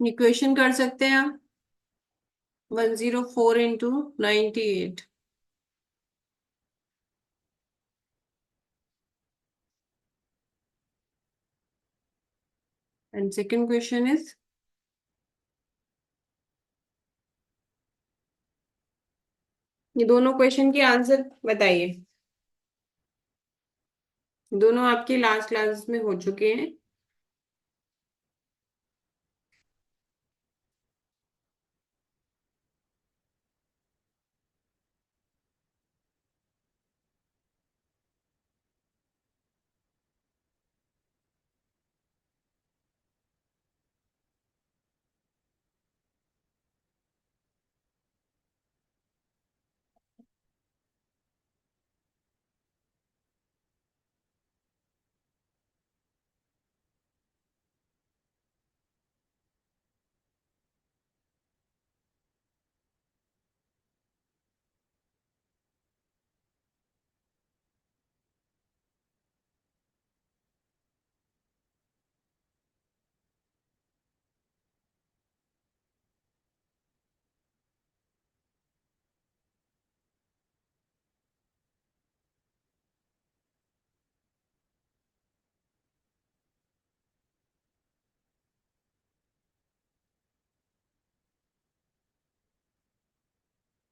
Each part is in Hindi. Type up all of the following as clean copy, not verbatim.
इक्वेशन कर सकते हैं आप। 104 into 98। And second question is, ये दोनों क्वेश्चन के आंसर बताइए। दोनों आपके लास्ट क्लास में हो चुके हैं।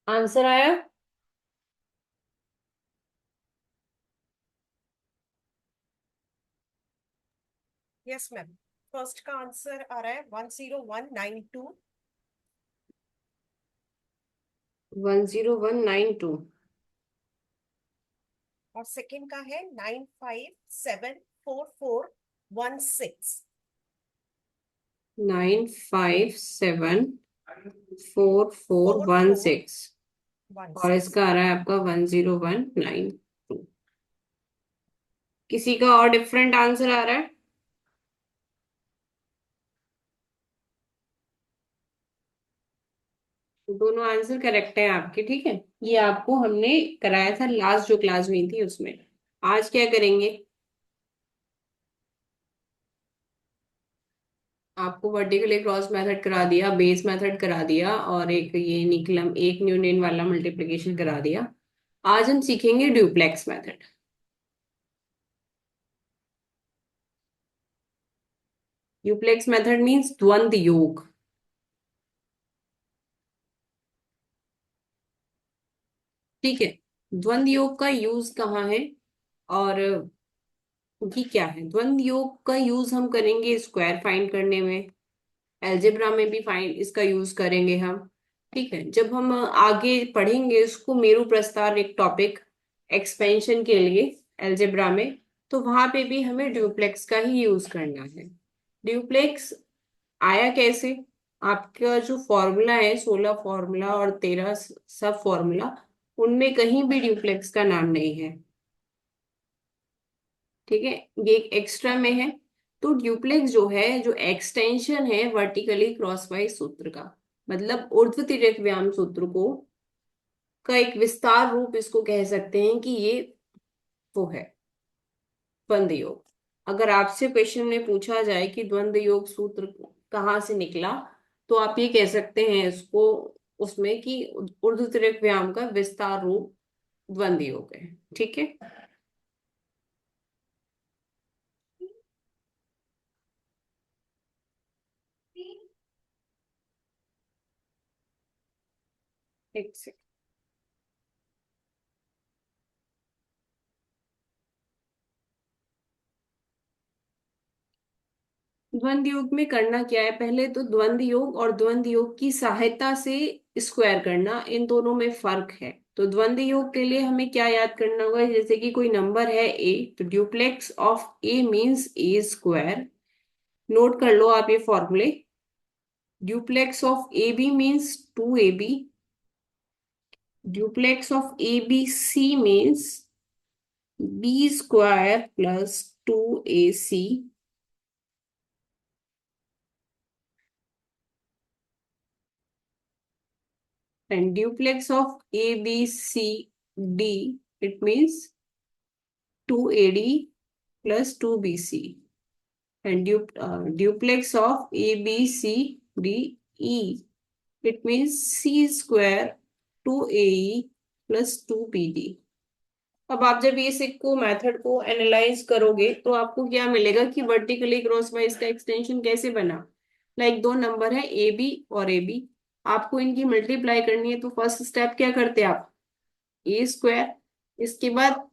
आंसर आया। Yes ma'am. फर्स्ट का आंसर आ रहा है 10192। 10192। और सेकंड का है 957441 6। 957441 44 6। वन और सिक्स इसका आ रहा है आपका 10192। किसी का और डिफरेंट आंसर आ रहा है? दोनों आंसर करेक्ट है आपके, ठीक है। ये आपको हमने कराया था लास्ट जो क्लास हुई थी उसमें। आज क्या करेंगे, आपको वर्टिकली क्रॉस मेथड करा दिया, बेस मेथड करा दिया, और एक ये निकलम एक न्यूटन वाला मल्टीप्लिकेशन करा दिया। आज हम सीखेंगे duplex method. Duplex method means द्वंद्व योग। ठीक है। द्वंद्व योग का यूज कहाँ है, और ये क्या है? द्वंद्व योग का यूज हम करेंगे स्क्वायर फाइंड करने में, अलजेब्रा में भी फाइंड इसका यूज करेंगे हम। ठीक है, जब हम आगे पढ़ेंगे इसको, मेरु प्रस्ताव एक टॉपिक एक्सपेंशन के लिए अलजेब्रा में, तो वहां पे भी हमें ड्यूप्लेक्स का ही यूज करना है। ड्यूप्लेक्स आया कैसे? आपका जो फॉर्मूला है, 16 फॉर्मूला और 13 सब फॉर्मूला, उनमें कहीं भी ड्यूप्लेक्स का नाम नहीं है। ठीक है, ये एक एक्स्ट्रा में है। तो ड्यूप्लेक्स जो है, जो एक्सटेंशन है वर्टिकली क्रॉसवाइज सूत्र का, मतलब ऊर्ध्व तिर्यक व्याम सूत्र को का एक विस्तार रूप इसको कह सकते हैं कि ये वो है द्वंद्व योग। अगर आपसे क्वेश्चन में पूछा जाए कि द्वंद्व योग सूत्र कहाँ से निकला, तो आप ये कह सकते हैं इसको उसमें कि ऊर्ध्व तिर्यक व्याम का विस्तार रूप द्वंद्व योग है। ठीक है। एक से द्वंद्व योग में करना क्या है, पहले तो द्वंद्व योग और द्वंद्व योग की सहायता से स्क्वायर करना, इन दोनों में फर्क है। तो द्वंद्व योग के लिए हमें क्या याद करना होगा, जैसे कि कोई नंबर है ए, तो duplex of A means A square. Note कर लो आप ये फॉर्मूले। Duplex of A B means 2ab। Duplex of A B C means B square plus 2ac। And duplex of ABCD, it means 2AD plus 2BC. And duplex of ABC D E, it means C square 2AE plus 2BD। अब आप जब ये सिक्को मेथड को एनालाइज करोगे तो आपको क्या मिलेगा कि वर्टिकली क्रॉस वाइज का एक्सटेंशन कैसे बना। लाइक दो नंबर है ए बी और ए बी, आपको इनकी मल्टीप्लाई करनी है तो फर्स्ट स्टेप क्या करते हैं आप, ए स्क्वायर, इसके बाद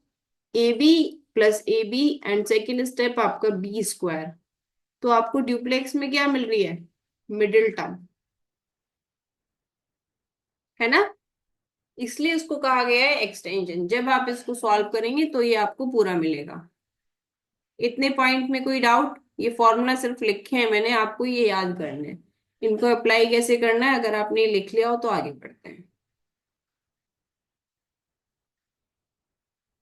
A B plus A B, and second step आपका बी स्क्वायर। तो आपको ड्यूप्लेक्स में क्या मिल रही है, मिडिल टर्म, है ना। इसलिए इसको कहा गया है एक्सटेंशन। जब आप इसको सॉल्व करेंगे तो ये आपको पूरा मिलेगा। इतने पॉइंट में कोई डाउट, ये फॉर्मूला सिर्फ लिखे हैं मैंने, आपको ये याद करना है। इनको अप्लाई कैसे करना है अगर आपने लिख लिया हो तो आगे बढ़ते हैं।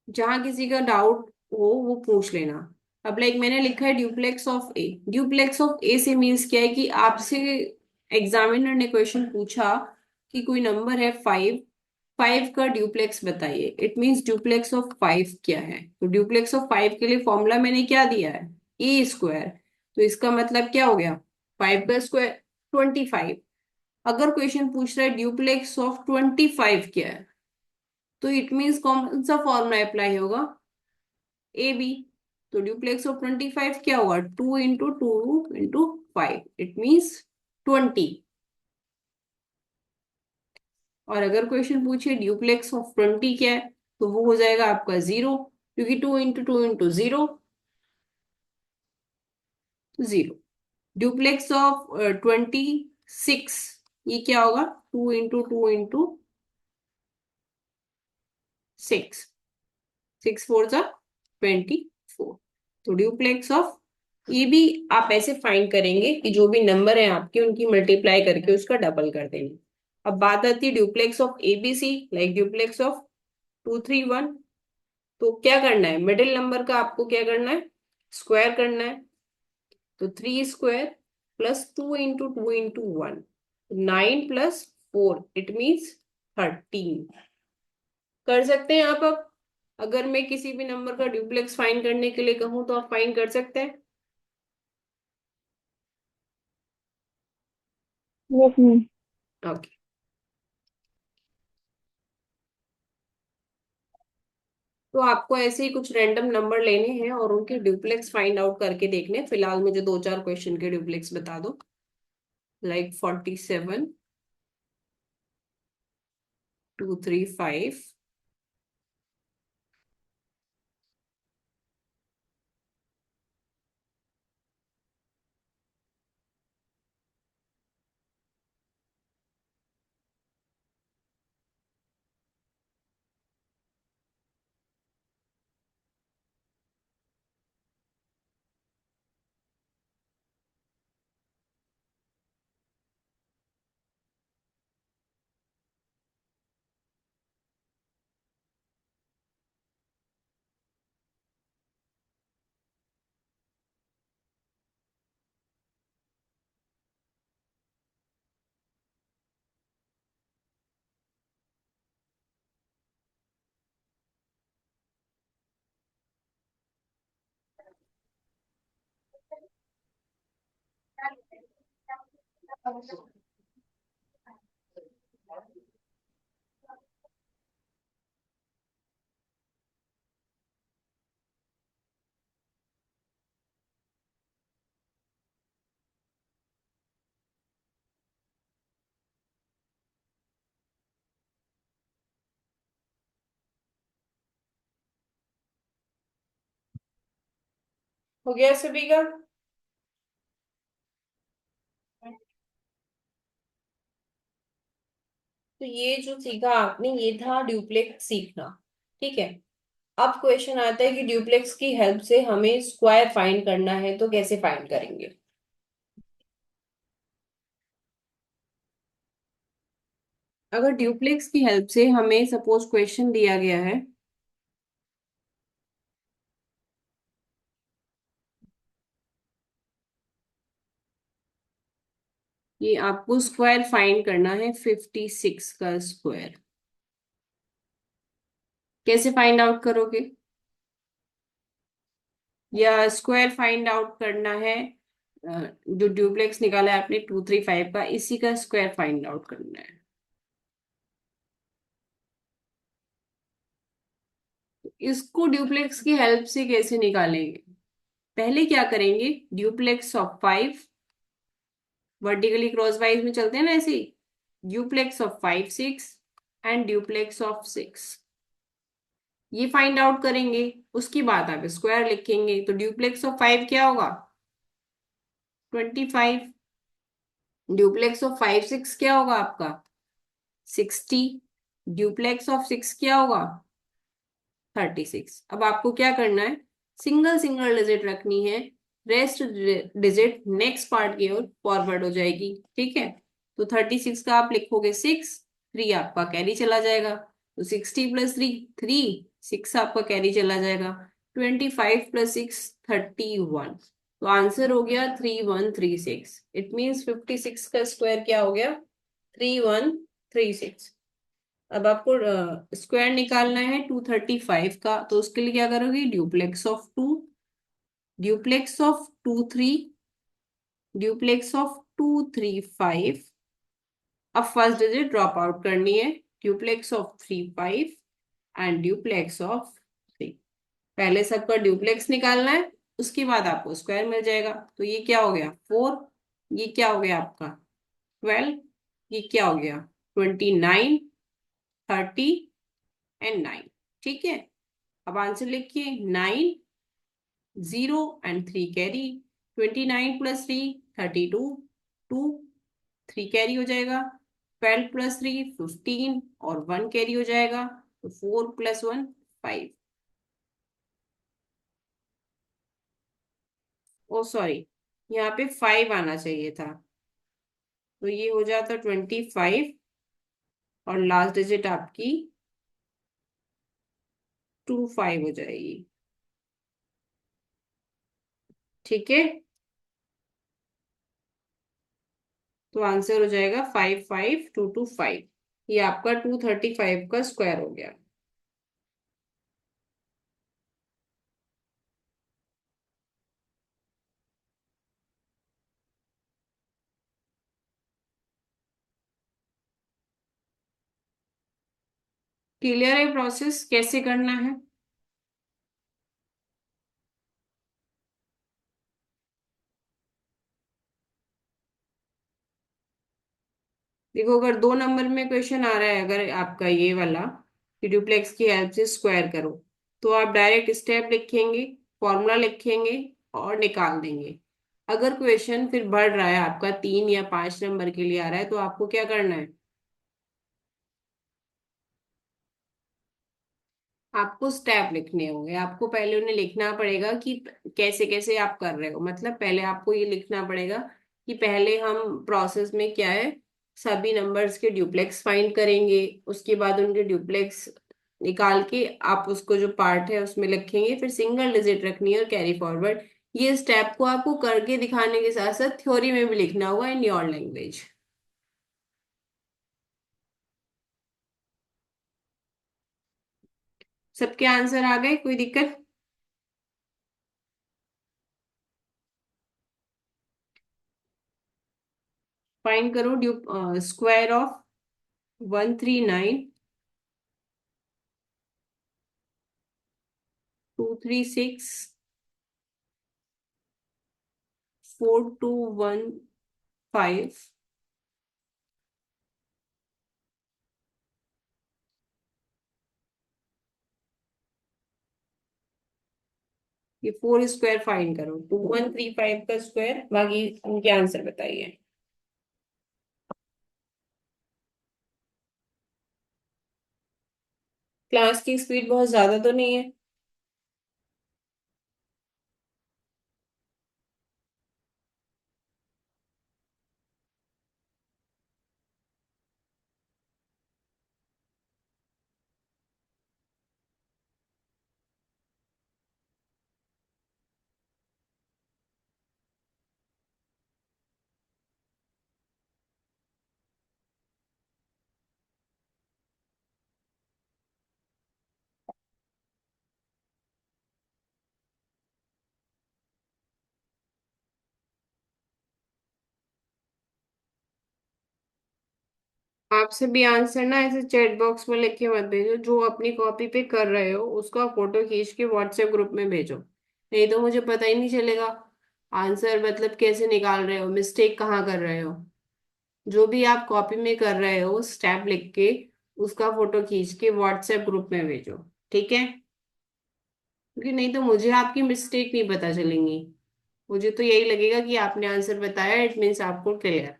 जहां किसी का डाउट हो वो पूछ लेना। अब लाइक मैंने लिखा है duplex of A, duplex of A से मीन्स क्या है कि आपसे एग्जामिनर ने क्वेश्चन पूछा कि कोई नंबर है 5, 5 का ड्यूप्लेक्स बताइए, इट मीन्स ड्यूप्लेक्स ऑफ 5 क्या है। तो ड्यूप्लेक्स ऑफ 5 के लिए फॉर्मूला मैंने क्या दिया है, ए स्क्वायर। तो इसका मतलब क्या हो गया, 5 का स्क्वायर 25। अगर क्वेश्चन पूछ रहा है ड्यूप्लेक्स ऑफ 25 क्या है, तो इट मीन्स कौन सा फॉर्मूला अप्लाई होगा, ए बी। तो ड्यूप्लेक्स ऑफ 25 क्या होगा, 2 इंटू 5, इट मीन्स 20। और अगर क्वेश्चन पूछे ड्यूप्लेक्स ऑफ 20 क्या है, तो वो हो जाएगा आपका 0, क्योंकि 2 इंटू 2 इंटू 0, 0। ड्यूप्लेक्स ऑफ 26, ये क्या होगा, 2 इंटू 2 इंटू 6, 6 4 जा 24। तो ड्यूप्लेक्स ऑफ, ये भी आप ऐसे फाइंड करेंगे कि जो भी नंबर है आपके उनकी मल्टीप्लाई करके उसका डबल कर देंगे। अब बात आती है duplex of ABC, like duplex of 2 3 1। तो क्या करना है, मिडिल नंबर का आपको क्या करना है, स्क्वायर करना है। तो 3 square plus 2 into 2 into 1, 9 plus 4, it means 13। कर सकते हैं आप। अब अगर मैं किसी भी नंबर का ड्यूप्लेक्स फाइंड करने के लिए कहूँ तो आप फाइंड कर सकते हैं। Yes ma'am. ओके। तो आपको ऐसे ही कुछ रैंडम नंबर लेने हैं और उनके ड्यूप्लेक्स फाइंड आउट करके देखने हैं। फिलहाल मुझे दो चार क्वेश्चन के ड्यूप्लेक्स बता दो। लाइक 47, 2 3 5, हो गया सभी का। तो ये जो सीखा आपने ये था ड्यूप्लेक्स सीखना, ठीक है। अब क्वेश्चन आता है कि ड्यूप्लेक्स की हेल्प से हमें स्क्वायर फाइंड करना है, तो कैसे फाइंड करेंगे। अगर ड्यूप्लेक्स की हेल्प से हमें सपोज क्वेश्चन दिया गया है, ये आपको स्क्वायर फाइंड करना है 56 का स्क्वायर, कैसे फाइंड आउट करोगे। या स्क्वायर फाइंड आउट करना है जो ड्यूप्लेक्स निकाला है आपने 235 का, इसी का स्क्वायर फाइंड आउट करना है। इसको ड्यूप्लेक्स की हेल्प से कैसे निकालेंगे? पहले क्या करेंगे, duplex of 5, vertically crosswise में चलते हैं ना ऐसे ही, duplex of 5 6 and duplex of 6, ये फाइंड आउट करेंगे। उसके बाद आप स्क्वायर लिखेंगे, तो ड्यूप्लेक्स ऑफ 5 क्या होगा, 25। ड्यूप्लेक्स ऑफ 5 6 क्या होगा आपका, 60। ड्यूप्लेक्स ऑफ 6 क्या होगा, 36। अब आपको क्या करना है, सिंगल सिंगल डिजिट रखनी है, रेस्ट डिजिट नेक्स्ट पार्ट की ओर फॉरवर्ड हो जाएगी, ठीक है। तो 36 का आप लिखोगे 6, 3 आपका कैरी चला जाएगा, तो 60 प्लस 3, 3, 6 आपका कैरी चला जाएगा, 25 प्लस 6, 31। तो आंसर हो गया 3136। इट मीन्स 56 का स्क्वायर क्या हो गया, 3136। अब आपको स्क्वायर निकालना है 235 का, तो उसके लिए क्या करोगे, duplex of 2, duplex of 2 3, duplex of 2 3 5। अब फर्स्ट डिजिट ड्रॉप आउट करनी है, duplex of 3 5 and duplex of 3। पहले सबका ड्यूप्लेक्स निकालना है, उसके बाद आपको स्क्वायर मिल जाएगा। तो ये क्या हो गया 4, ये क्या हो गया आपका 12, ये क्या हो गया 29, 30 एंड 9, ठीक है। अब आंसर लिखिए, 9, 0 एंड 3 कैरी, 29 प्लस 3, 32, 2, 3 कैरी हो जाएगा, 12 प्लस 3, 15 और 1 कैरी हो जाएगा, तो 4 प्लस 1, 5। ओ सॉरी, यहाँ पे 5 आना चाहिए था, तो ये हो जाता 25, और लास्ट डिजिट आपकी 25 हो जाएगी, ठीक है। तो आंसर हो जाएगा 55225। ये आपका 235 का स्क्वायर हो गया। क्लियर है प्रोसेस कैसे करना है? देखो, अगर 2 नंबर में क्वेश्चन आ रहा है, अगर आपका ये वाला कि ड्यूप्लेक्स की हेल्प से स्क्वायर करो, तो आप डायरेक्ट स्टेप लिखेंगे, फॉर्मूला लिखेंगे और निकाल देंगे। अगर क्वेश्चन फिर बढ़ रहा है आपका, 3 या 5 नंबर के लिए आ रहा है, तो आपको क्या करना है, आपको स्टेप लिखने होंगे। आपको पहले उन्हें लिखना पड़ेगा कि कैसे कैसे आप कर रहे हो। मतलब पहले आपको ये लिखना पड़ेगा कि पहले हम प्रोसेस में क्या है, सभी नंबर्स के ड्यूप्लेक्स फाइंड करेंगे, उसके बाद उनके ड्यूप्लेक्स निकाल के आप उसको जो पार्ट है उसमें लिखेंगे, फिर सिंगल डिजिट रखनी है और कैरी फॉरवर्ड। ये स्टेप को आपको करके दिखाने के साथ साथ थ्योरी में भी लिखना होगा इन योर लैंग्वेज। सबके आंसर आ गए, कोई दिक्कत? फाइंड करो स्क्वायर ऑफ 139, 236, 4215। ये 4 स्क्वायर फाइंड करो, 2135 का स्क्वायर, बाकी उनके आंसर बताइए। क्लास की स्पीड बहुत ज्यादा तो नहीं है? आपसे भी आंसर ना ऐसे चैट बॉक्स में लिख के मत भेजो, जो अपनी कॉपी पे कर रहे हो उसका फोटो खींच के व्हाट्सएप ग्रुप में भेजो, नहीं तो मुझे पता ही नहीं चलेगा आंसर मतलब कैसे निकाल रहे हो, मिस्टेक कहाँ कर रहे हो। जो भी आप कॉपी में कर रहे हो स्टेप लिख के उसका फोटो खींच के व्हाट्सएप ग्रुप में भेजो, ठीक है? क्योंकि नहीं तो मुझे आपकी मिस्टेक नहीं पता चलेंगी, मुझे तो यही लगेगा कि आपने आंसर बताया, इट मीन्स आपको क्लियर।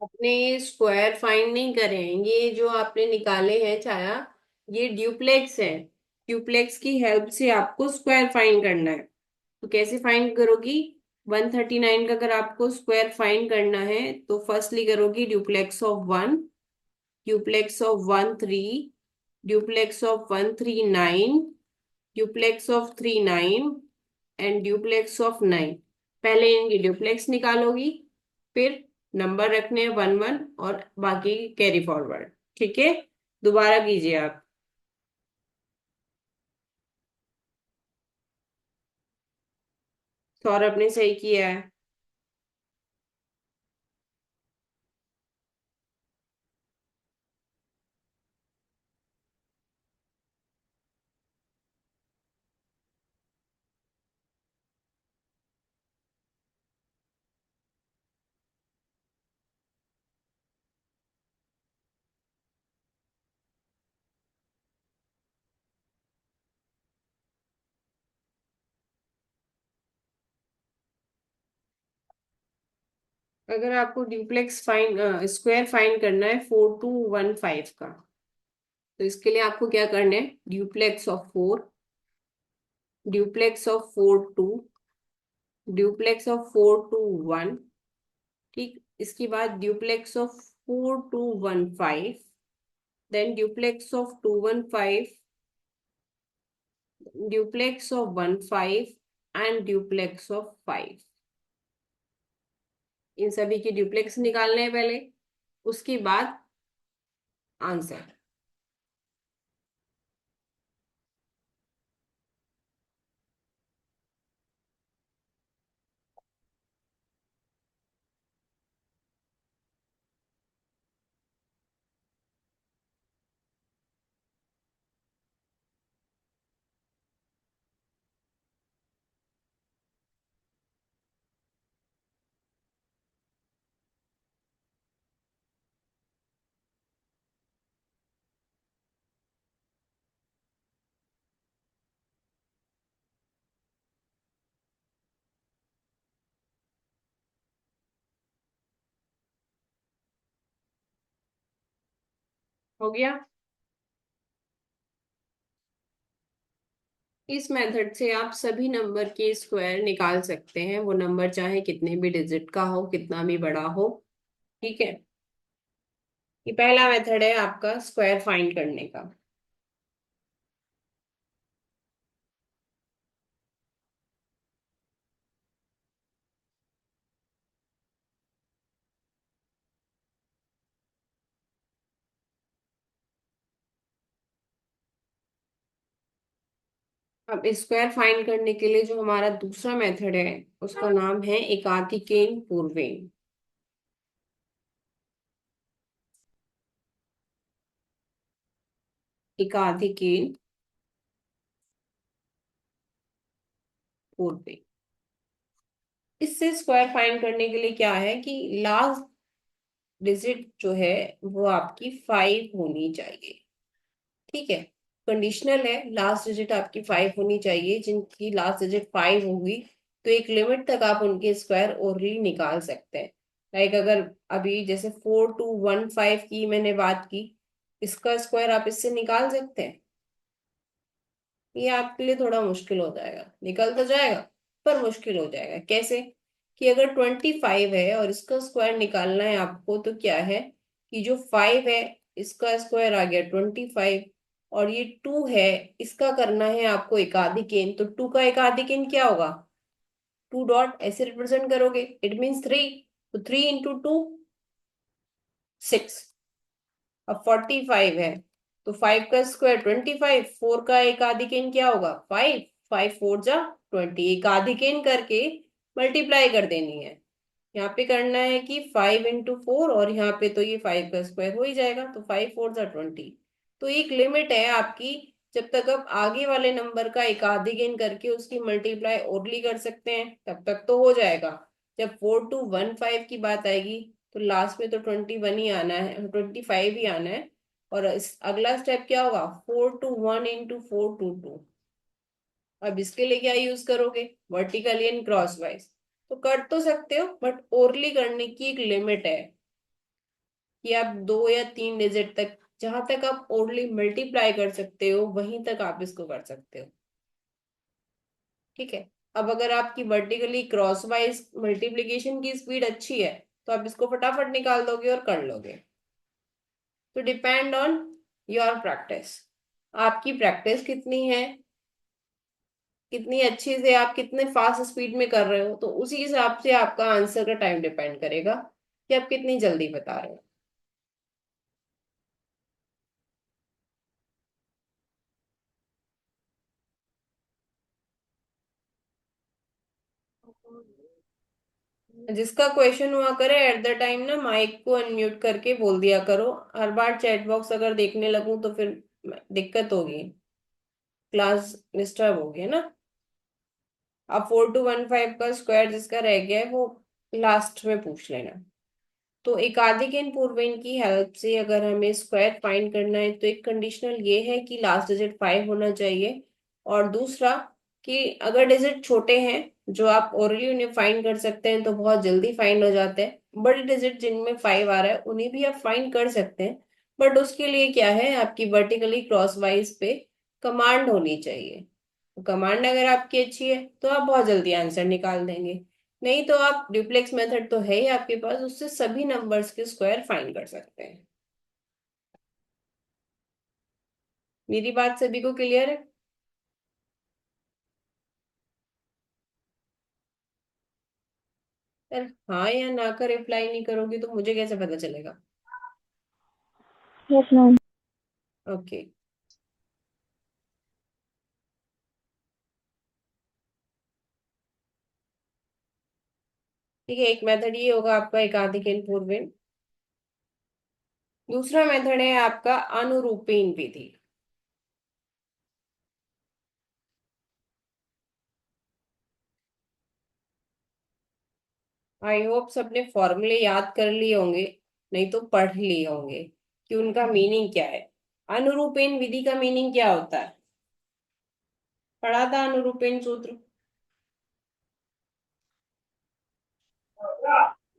आपने ये स्क्वायर फाइंड नहीं करे हैं, ये जो आपने निकाले हैं छाया, ये ड्यूप्लेक्स है। ड्यूप्लेक्स की हेल्प से आपको स्क्वायर फाइंड करना है। तो कैसे फाइंड करोगी? 139 का अगर आपको स्क्वायर फाइंड करना है तो फर्स्टली करोगी duplex of 1, duplex of 13, duplex of 139, duplex of 39 and duplex of 9। पहले इनकी ड्यूप्लेक्स निकालोगी, फिर नंबर रखने हैं 1 1 और बाकी कैरी फॉरवर्ड, ठीक है? दोबारा कीजिए आप। सौरभ ने सही किया है। अगर आपको ड्यूप्लेक्स फाइंड स्क्वायर फाइंड करना है 4215 का, तो इसके लिए आपको क्या करना है? Duplex of 4, duplex of 42, duplex of 421, ठीक, इसके बाद duplex of 4215, then duplex of 215, duplex of 15 and duplex of 5। इन सभी के ड्यूप्लेक्स निकालने हैं पहले, उसके बाद आंसर। हो गया। इस मेथड से आप सभी नंबर के स्क्वायर निकाल सकते हैं, वो नंबर चाहे कितने भी डिजिट का हो, कितना भी बड़ा हो, ठीक है? ये पहला मेथड है आपका स्क्वायर फाइंड करने का। अब स्क्वायर फाइंड करने के लिए जो हमारा दूसरा मेथड है उसका नाम है एकाधिकेन पूर्वेन। एकाधिकेन पूर्वेन। इससे स्क्वायर फाइंड करने के लिए क्या है कि लास्ट डिजिट जो है वो आपकी 5 होनी चाहिए, ठीक है? कंडीशनल है, लास्ट डिजिट आपकी 5 होनी चाहिए। जिनकी लास्ट डिजिट 5 होगी तो एक लिमिट तक आप उनके स्क्वायर ओरली निकाल सकते हैं। लाइक अगर अभी जैसे 4215 की मैंने बात की, इसका स्क्वायर आप इससे निकाल सकते हैं। ये आपके लिए थोड़ा मुश्किल हो जाएगा, निकल तो जाएगा पर मुश्किल हो जाएगा। कैसे? कि अगर 25 है और इसका स्क्वायर निकालना है आपको, तो क्या है कि जो 5 है इसका स्क्वायर आ गया 25, और ये 2 है इसका करना है आपको एकाधिकेन। तो 2 का एकाधिकेन क्या होगा? 2 डॉट ऐसे रिप्रेजेंट करोगे, इट मीन्स 3। तो 3 × 2 6। अब 45 है तो 5 का स्क्वायर 25, 4 का एक आधिकेन क्या होगा? 5। 5 4 जा 20, एक आधिकेन करके मल्टीप्लाई कर देनी है। यहाँ पे करना है कि 5 × 4, और यहाँ पे तो ये 5 का स्क्वायर हो ही जाएगा, तो 5 4 जा 20। तो एक लिमिट है आपकी, जब तक आप आगे वाले नंबर का एकाधिकेन करके उसकी मल्टीप्लाई ओरली कर सकते हैं तब तक तो हो जाएगा। जब 4 2 1 5 की बात आएगी तो लास्ट में तो 21 ही आना है, 25 ही आना है। और इस अगला स्टेप क्या होगा? 4 2 1 × 4 2 2। अब इसके लिए क्या यूज करोगे? Vertically and cross wise. तो कर तो सकते हो बट ओरली करने की एक लिमिट है कि आप 2 या 3 डिजिट तक, जहां तक आप ओरली मल्टीप्लाई कर सकते हो वहीं तक आप इसको कर सकते हो। ठीक है। अब अगर आपकी वर्टिकली क्रॉस वाइज मल्टीप्लीकेशन की स्पीड अच्छी है तो आप इसको फटाफट निकाल दोगे और कर लोगे। तो डिपेंड ऑन योर प्रैक्टिस, आपकी प्रैक्टिस कितनी है, कितनी अच्छी से आप कितने फास्ट स्पीड में कर रहे हो, तो उसी हिसाब से आपका आंसर का टाइम डिपेंड करेगा कि आप कितनी जल्दी बता रहे हो। जिसका क्वेश्चन हुआ करे एट द टाइम ना माइक को अनम्यूट करके बोल दिया करो। हर बार चैट बॉक्स अगर देखने लगूं तो फिर दिक्कत होगी, क्लास डिस्टर्ब होगी ना। अब 4 2 1 5 का स्क्वायर जिसका रह गया है वो लास्ट में पूछ लेना। तो एकाधिक पूर्वेन की हेल्प से अगर हमें स्क्वायर फाइंड करना है तो एक कंडीशनल ये है कि लास्ट डिजिट 5 होना चाहिए, और दूसरा कि अगर डिजिट छोटे हैं जो आप ओरली उन्हें फाइंड कर सकते हैं तो बहुत जल्दी फाइंड हो जाते हैं। बड़े डिजिट जिनमें 5 आ रहा है उन्हें भी आप फाइंड कर सकते हैं, बट उसके लिए क्या है, आपकी वर्टिकली क्रॉस वाइज पे कमांड होनी चाहिए। कमांड अगर आपकी अच्छी है तो आप बहुत जल्दी आंसर निकाल देंगे। नहीं तो आप डुप्लेक्स मेथड तो है ही आपके पास, उससे सभी नंबर्स के स्क्वायर फाइंड कर सकते हैं। मेरी बात सभी को क्लियर है? यार हाँ या ना का रिप्लाई नहीं करोगी तो मुझे कैसे पता चलेगा? Yes ma'am. ओके। ठीक है, एक मेथड ये होगा आपका एकाधिक पूर्वेन। दूसरा मेथड है आपका अनुरूपीन विधि। आई होप सबने फॉर्मूले याद कर लिए होंगे, नहीं तो पढ़ लिए होंगे कि उनका मीनिंग क्या है। अनुरूपीन विधि का मीनिंग क्या होता है? पढ़ा था अनुरूपीन सूत्र।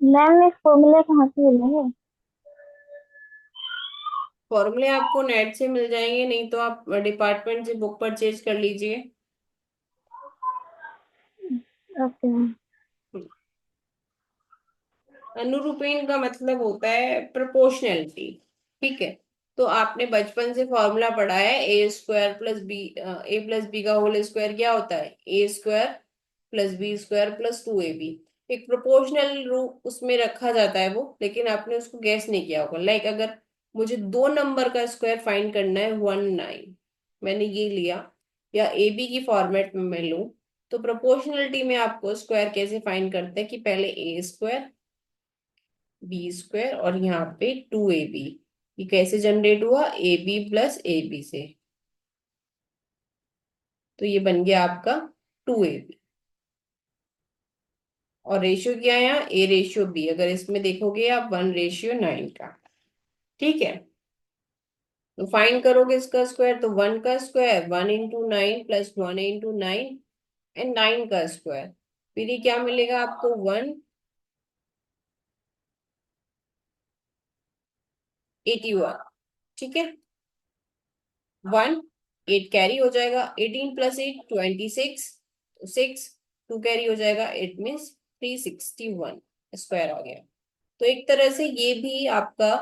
मैम ये फॉर्मूला कहाँ से मिलेंगे? फॉर्मूले आपको नेट से मिल जाएंगे, नहीं तो आप डिपार्टमेंट से बुक परचेज कर लीजिए। Okay ma'am. अनुरूपीण का मतलब होता है प्रोपोर्शनैलिटी। ठीक है। तो आपने बचपन से फॉर्मूला पढ़ा है, ए प्लस बी का होल स्क्वायर क्या होता है? A² + B² + 2AB। एक प्रोपोर्शनल रूप उसमें रखा जाता है वो, लेकिन आपने उसको गैस नहीं किया होगा। लाइक अगर मुझे दो नंबर का स्क्वायर फाइंड करना है 1 9, मैंने ये लिया, या AB की फॉर्मेट में मैं लूं, तो प्रोपोर्शनलिटी में आपको स्क्वायर कैसे फाइंड करते हैं कि पहले A² B² और यहाँ पे 2AB। ये कैसे जनरेट हुआ? AB + AB से। तो ये बन गया आपका 2AB। और रेशियो क्या है यहाँ? A/B। अगर इसमें देखोगे आप 1:9 का। ठीक है। तो फाइंड करोगे इसका स्क्वायर, तो 1 का स्क्वायर 1 × 9 + 1 × 9 एंड 9 का स्क्वायर। फिर ये क्या मिलेगा आपको? 181। ठीक है। 1, 8 कैरी हो जाएगा, 18 + 8 26, 6, 2 कैरी हो जाएगा, 8 मीन्स 361 स्क्वायर आ गया। तो एक तरह से ये भी आपका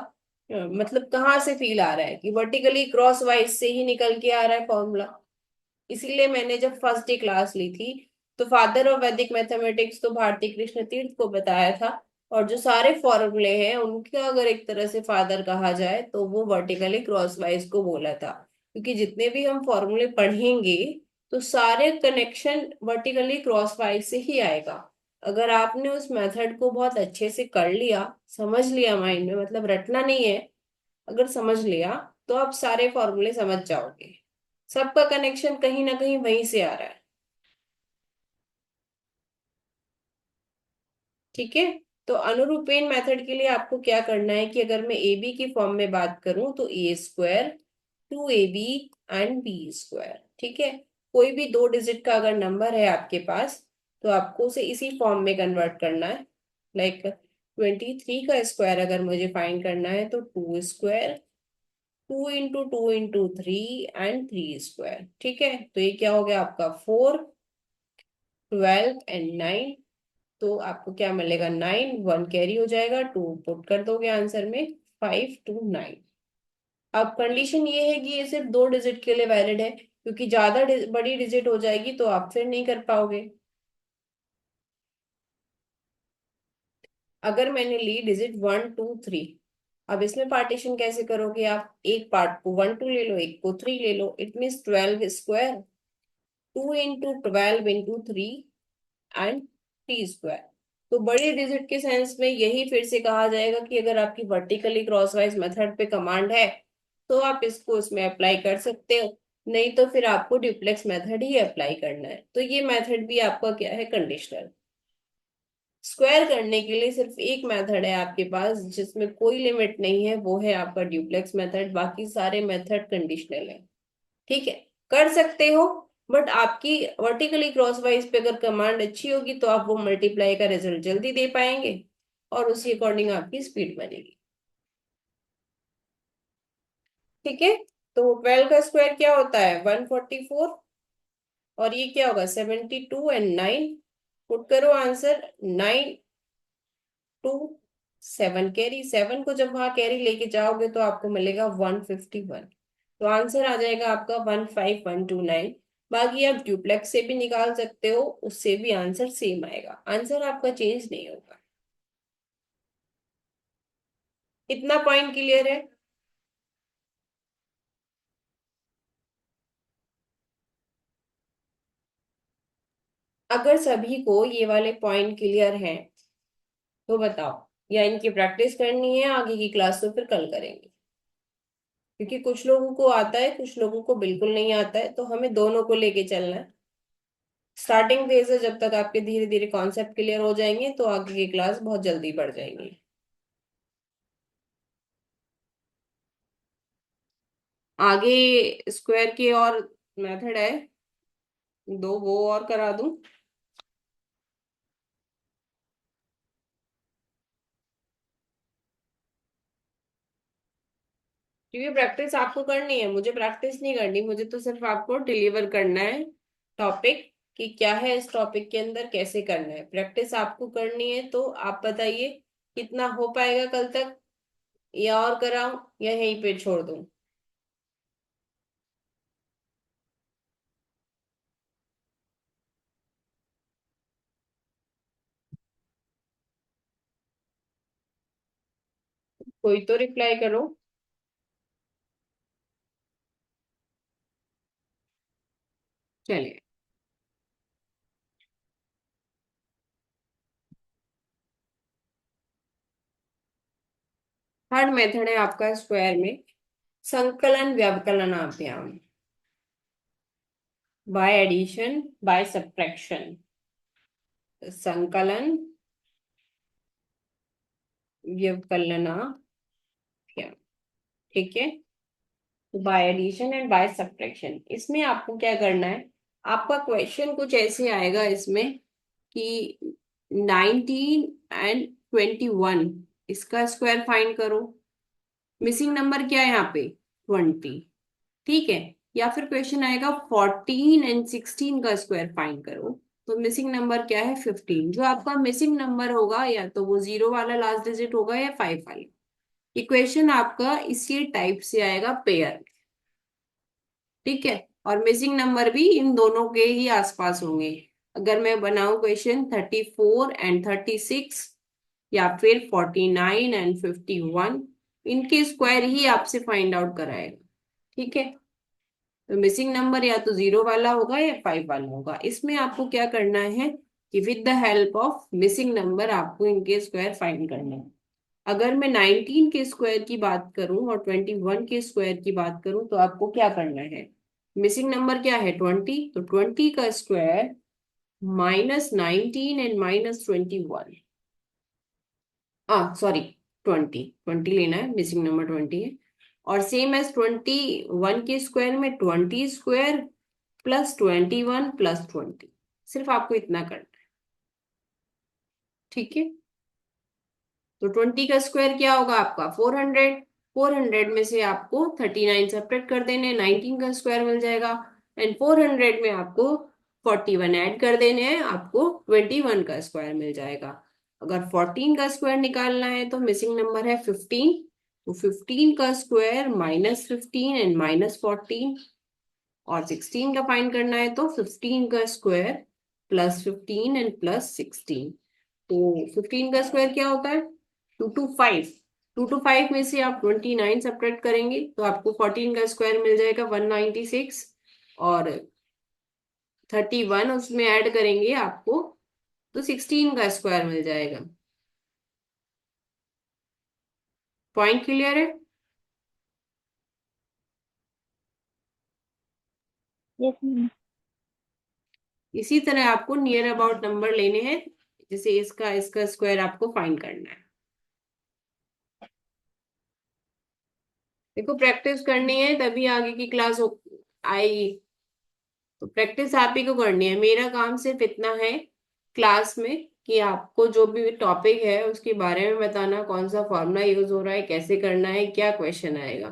मतलब कहाँ से फील आ रहा है कि वर्टिकली क्रॉस वाइज से ही निकल के आ रहा है फॉर्मूला। इसीलिए मैंने जब फर्स्ट डे क्लास ली थी तो फादर ऑफ वैदिक मैथमेटिक्स तो भारती कृष्ण तीर्थ को बताया था, और जो सारे फॉर्मूले हैं उनका अगर एक तरह से फादर कहा जाए तो वो वर्टिकली क्रॉस वाइज को बोला था, क्योंकि जितने भी हम फॉर्मूले पढ़ेंगे तो सारे कनेक्शन वर्टिकली क्रॉस वाइज से ही आएगा। अगर आपने उस मेथड को बहुत अच्छे से कर लिया, समझ लिया माइंड में, मतलब रटना नहीं है, अगर समझ लिया तो आप सारे फॉर्मूले समझ जाओगे। सबका कनेक्शन कहीं ना कहीं वहीं से आ रहा है। ठीक है। तो अनुरूपेण मेथड के लिए आपको क्या करना है कि अगर मैं ए बी की फॉर्म में बात करूं तो A² 2AB एंड B²। ठीक है। कोई भी 2 डिजिट का अगर नंबर है आपके पास तो आपको उसे इसी फॉर्म में कन्वर्ट करना है। लाइक 23 का स्क्वायर अगर मुझे फाइंड करना है तो 2², 2 × 2 × 3 एंड 3²। ठीक है। तो ये क्या हो गया आपका 4, 12 एंड 9। तो आपको क्या मिलेगा 9, 1 कैरी हो जाएगा, 2 पुट कर दोगे आंसर में, 5 to 9। अब कंडीशन ये है कि ये सिर्फ 2 डिजिट के लिए वैलिड है, क्योंकि ज्यादा बड़ी डिजिट हो जाएगी तो आप फिर नहीं कर पाओगे। अगर मैंने ली डिजिट 1 2 3, अब इसमें पार्टीशन कैसे करोगे आप, एक पार्ट को 1 2 ले लो, एक को 3 ले लो, इट मीन्स 12², 2 × 12 × 3 एंड T²। तो बड़ी डिजिट के सेंस में यही फिर से कहा जाएगा कि अगर आपकी वर्टिकली क्रॉसवाइज मेथड पे कमांड है तो आप इसको उसमें अप्लाई कर सकते हो, नहीं तो फिर आपको ड्यूप्लेक्स मेथड ही अप्लाई करना है। तो ये मेथड भी आपका क्या है, कंडीशनल। स्क्वायर करने के लिए सिर्फ एक मेथड है आपके पास जिसमें कोई लिमिट नहीं है, वो है आपका ड्यूप्लेक्स मेथड, बाकी सारे मेथड कंडीशनल है। ठीक है। कर सकते हो, बट आपकी वर्टिकली क्रॉस वाइज पे अगर कमांड अच्छी होगी तो आप वो मल्टीप्लाई का रिजल्ट जल्दी दे पाएंगे और उसी अकॉर्डिंग आपकी स्पीड बनेगी। ठीक है। तो 12 का स्क्वायर क्या होता है, 144, और ये क्या होगा 72 एंड 9। पुट करो आंसर, 9 to 7 कैरी, 7 को जब वहां कैरी लेके जाओगे तो आपको मिलेगा 151। तो आंसर आ जाएगा आपका 15129। बाकी आप ड्यूप्लेक्स से भी निकाल सकते हो, उससे भी आंसर सेम आएगा, आंसर आपका चेंज नहीं होगा। इतना पॉइंट क्लियर है। अगर सभी को ये वाले पॉइंट क्लियर हैं तो बताओ, या इनकी प्रैक्टिस करनी है, आगे की क्लास तो फिर कल करेंगे, क्योंकि कुछ लोगों को आता है कुछ लोगों को बिल्कुल नहीं आता है, तो हमें दोनों को लेके चलना है। स्टार्टिंग फेज है, जब तक आपके धीरे धीरे कॉन्सेप्ट क्लियर हो जाएंगे तो आगे की क्लास बहुत जल्दी बढ़ जाएंगी। आगे स्क्वायर के और मेथड है, दो वो और करा दूं। क्योंकि प्रैक्टिस आपको करनी है, मुझे प्रैक्टिस नहीं करनी, मुझे तो सिर्फ आपको डिलीवर करना है टॉपिक, कि क्या है इस टॉपिक के अंदर, कैसे करना है। प्रैक्टिस आपको करनी है, तो आप बताइए कितना हो पाएगा कल तक, या और कराऊं या यहीं पे छोड़ दूं। कोई तो रिप्लाई करो। चलिए, थर्ड मेथड है आपका स्क्वायर में, संकलन व्यवकलनाभ्याम, बाय एडिशन बाय सब्ट्रैक्शन। संकलन व्यवकलनाभ्याम। ठीक है। By addition and by subtraction, इसमें आपको क्या करना है, आपका क्वेश्चन कुछ ऐसे आएगा इसमें कि 19 and 21, इसका स्क्वायर फाइंड करो। मिसिंग नंबर क्या है यहाँ पे, 20। ठीक है। या फिर क्वेश्चन आएगा 14 एंड 16 का स्क्वायर फाइंड करो, तो मिसिंग नंबर क्या है 15। जो आपका मिसिंग नंबर होगा या तो वो 0 वाला लास्ट डिजिट होगा या 5 वाला। ये क्वेश्चन आपका इसी टाइप से आएगा पेयर। ठीक है। और मिसिंग नंबर भी इन दोनों के ही आसपास होंगे। अगर मैं बनाऊं क्वेश्चन 34 एंड 36, या फिर 49 एंड 51, इनके स्क्वायर ही आपसे फाइंड आउट कराएगा। ठीक है। तो मिसिंग नंबर या तो 0 वाला होगा या 5 वाला होगा। इसमें आपको क्या करना है कि with the help of missing number आपको इनके स्क्वायर फाइंड करना है। अगर मैं 19 के स्क्वायर की बात करूं और 21 के स्क्वायर की बात करूं तो आपको क्या करना है। मिसिंग नंबर क्या है 20, तो 20 का स्क्वायर -19 एंड -21। सॉरी, 20 लेना है, मिसिंग नंबर 20 है। और सेम एज 21 के स्क्वायर में 20 स्क्वायर +21 +20। सिर्फ आपको इतना करना है। ठीक है। तो 20 का स्क्वायर क्या होगा आपका 400। 400 में से आपको 39 सेपरेट कर देने, 19 का स्क्वायर मिल जाएगा। एंड 400 में आपको 41 ऐड कर देने हैं, आपको 21 का स्क्वायर मिल जाएगा। अगर 14 का स्क्वायर निकालना है तो मिसिंग नंबर है 15, तो 15 का स्क्वायर -15 एंड -14। और 16 का फाइंड करना है तो 15 का स्क्वायर +15 एंड +16। तो 15 का स्क्वायर क्या होता है 2 to 5। 2 to 5 में से आप 29 सब्ट्रैक्ट करेंगे तो आपको 14 का स्क्वायर मिल जाएगा 196। और 31 उसमें ऐड करेंगे आपको तो 16 का स्क्वायर मिल जाएगा। पॉइंट क्लियर है। Yes ma'am. इसी तरह आपको नियर अबाउट नंबर लेने हैं, जैसे इसका इसका स्क्वायर आपको फाइंड करना है। देखो प्रैक्टिस करनी है तभी आगे की क्लास आएगी। तो प्रैक्टिस आप ही को करनी है, मेरा काम सिर्फ इतना है क्लास में कि आपको जो भी टॉपिक है उसके बारे में बताना, कौन सा फॉर्मूला यूज हो रहा है, कैसे करना है, क्या क्वेश्चन आएगा।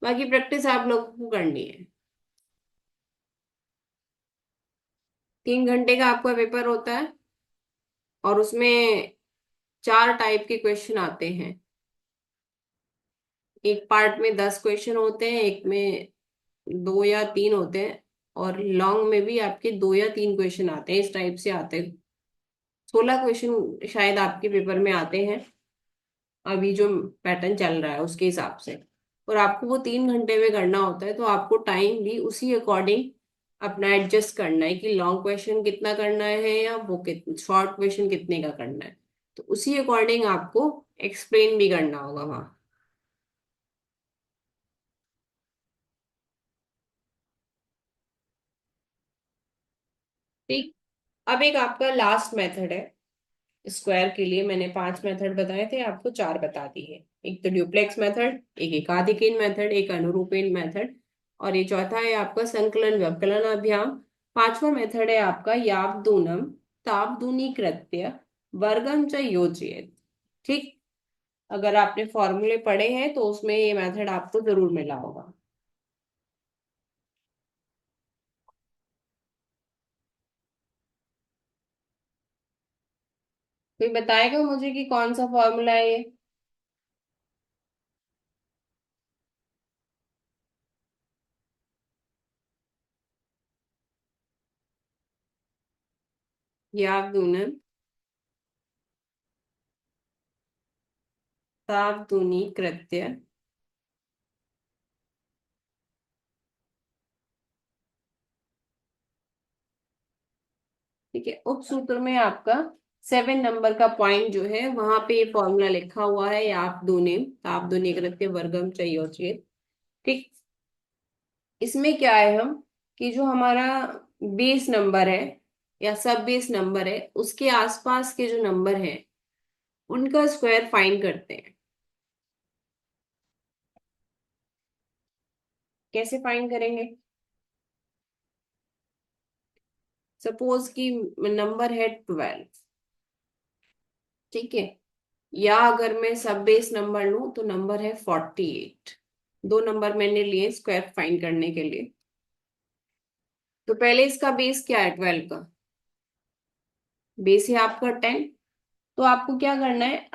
बाकी प्रैक्टिस आप लोगों को करनी है। 3 घंटे का आपका पेपर होता है और उसमें 4 टाइप के क्वेश्चन आते हैं। एक पार्ट में 10 क्वेश्चन होते हैं, एक में 2 या 3 होते हैं, और लॉन्ग में भी आपके 2 या 3 क्वेश्चन आते हैं। इस टाइप से आते हैं। 16 क्वेश्चन शायद आपके पेपर में आते हैं अभी जो पैटर्न चल रहा है उसके हिसाब से। और आपको वो 3 घंटे में करना होता है, तो आपको टाइम भी उसी अकॉर्डिंग अपना एडजस्ट करना है कि लॉन्ग क्वेश्चन कितना करना है या वो शॉर्ट क्वेश्चन कितने का करना है। तो उसी अकॉर्डिंग आपको एक्सप्लेन भी करना होगा वहाँ। ठीक। अब एक आपका लास्ट मेथड है स्क्वायर के लिए। मैंने 5 मेथड बताए थे, आपको 4 बता दी है। एक तो ड्यूप्लेक्स मेथड, एक एकाधिकीन मेथड, एक अनुरूपीन मेथड, और ये चौथा है आपका संकलन व्यवकलन अभियान। 5वां मेथड है आपका यावदूनम तावदूनीकृत्य वर्गम च योजयेत। ठीक। अगर आपने फॉर्मूले पढ़े हैं तो उसमें ये मेथड आपको जरूर मिला होगा। कोई बताएगा मुझे कि कौन सा फॉर्मूला है ये। यावदूनम तावदूनीकृत्य, ठीक है। उपसूत्र में आपका 7 नंबर का पॉइंट जो है वहां पे ये फॉर्मूला लिखा हुआ है, या आप दोनों कृत्य वर्गम चाहिए होती। ठीक। इसमें क्या है हम कि जो हमारा बेस नंबर है या सब बेस नंबर है उसके आसपास के जो नंबर हैं उनका स्क्वायर फाइंड करते हैं। कैसे फाइंड करेंगे। सपोज कि नंबर है 12। ठीक है। या अगर मैं सब बेस नंबर लूं तो नंबर है 48। 2 नंबर मैंने लिए स्क्वायर फाइंड करने के लिए। तो पहले इसका बेस क्या है? 12 का बेस है आपका 10। तो आपको क्या करना है,